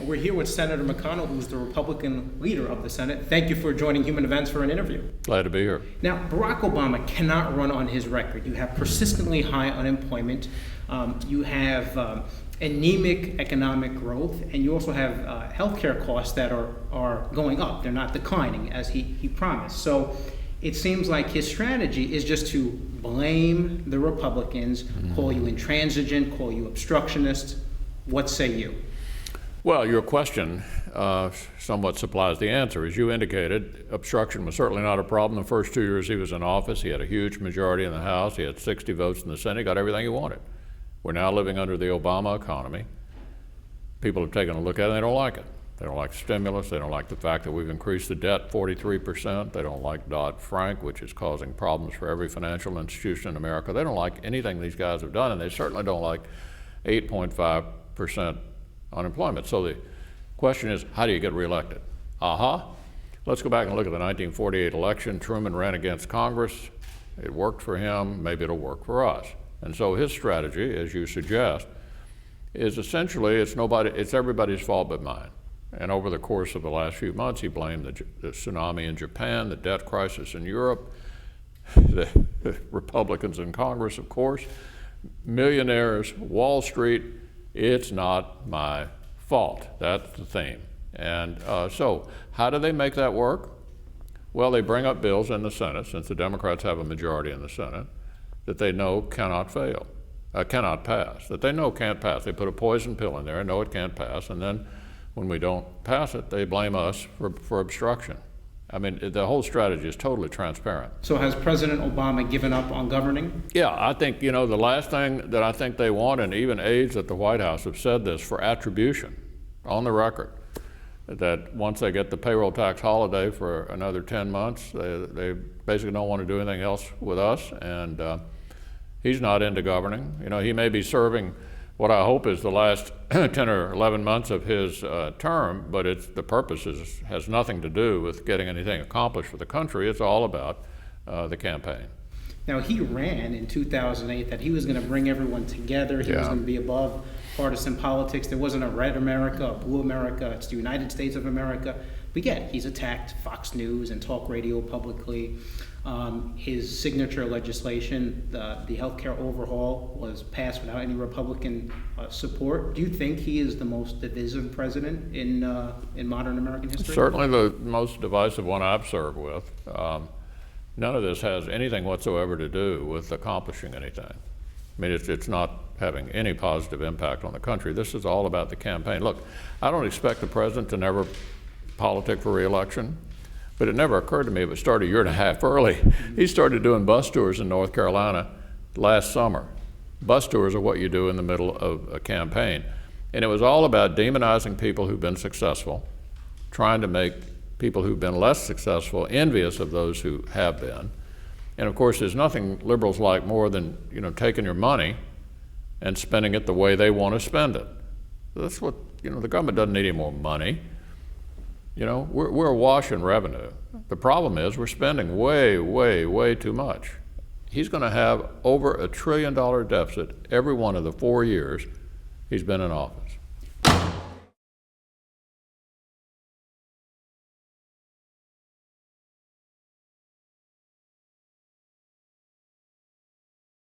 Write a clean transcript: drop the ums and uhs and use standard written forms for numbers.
We're here with Senator McConnell, who's the Republican leader of the Senate. Thank you for joining Human Events for an interview. Glad to be here. Now, Barack Obama cannot run on his record. You have persistently high unemployment. You have anemic economic growth, and you also have healthcare costs that are going up. They're not declining as he promised. So it seems like his strategy is just to blame the Republicans, call you intransigent, call you obstructionist. What say you? Well, your question somewhat supplies the answer. As you indicated, obstruction was certainly not a problem the first 2 years he was in office. He had a huge majority in the House. He had 60 votes in the Senate. He got everything he wanted. We're now living under the Obama economy. People have taken a look at it and they don't like it. They don't like stimulus. They don't like the fact that we've increased the debt 43%. They don't like Dodd-Frank, which is causing problems for every financial institution in America. They don't like anything these guys have done, and they certainly don't like 8.5% unemployment. So the question is, how do you get reelected? Let's go back and look at the 1948 election. Truman ran against Congress. It worked for him. Maybe it'll work for us. And so his strategy, as you suggest, is essentially it's everybody's fault but mine. And over the course of the last few months, he blamed the tsunami in Japan, the debt crisis in Europe, the Republicans in Congress, of course, millionaires, Wall Street. It's not my fault. That's the theme. And so how do they make that work? Well, they bring up bills in the Senate, since the Democrats have a majority in the Senate, that they know cannot pass, that they know can't pass. They put a poison pill in there and know it can't pass, and then when we don't pass it, they blame us for obstruction. I mean, the whole strategy is totally transparent. So has President Obama given up on governing? Yeah, I think, the last thing that I think they want, and even aides at the White House have said this, for attribution, on the record, that once they get the payroll tax holiday for another 10 months, they basically don't want to do anything else with us, and he's not into governing. He may be serving what I hope is the last 10 or 11 months of his term, but the purpose has nothing to do with getting anything accomplished for the country. It's all about the campaign. Now, he ran in 2008 that he was going to bring everyone together. He was going to be above partisan politics. There wasn't a red America, a blue America. It's the United States of America. But yet, he's attacked Fox News and talk radio publicly. His signature legislation, the healthcare overhaul, was passed without any Republican support. Do you think he is the most divisive president in modern American history? Certainly the most divisive one I've served with. None of this has anything whatsoever to do with accomplishing anything. I mean, it's not having any positive impact on the country. This is all about the campaign. Look, I don't expect the president to never politic for re-election. But it never occurred to me it would start a year and a half early. He started doing bus tours in North Carolina last summer. Bus tours are what you do in the middle of a campaign. And it was all about demonizing people who've been successful, trying to make people who've been less successful envious of those who have been. And of course, there's nothing liberals like more than taking your money and spending it the way they want to spend it. That's what, the government doesn't need any more money. We're awash in revenue. The problem is we're spending way, way, way too much. He's going to have over $1 trillion deficit every one of the 4 years he's been in office.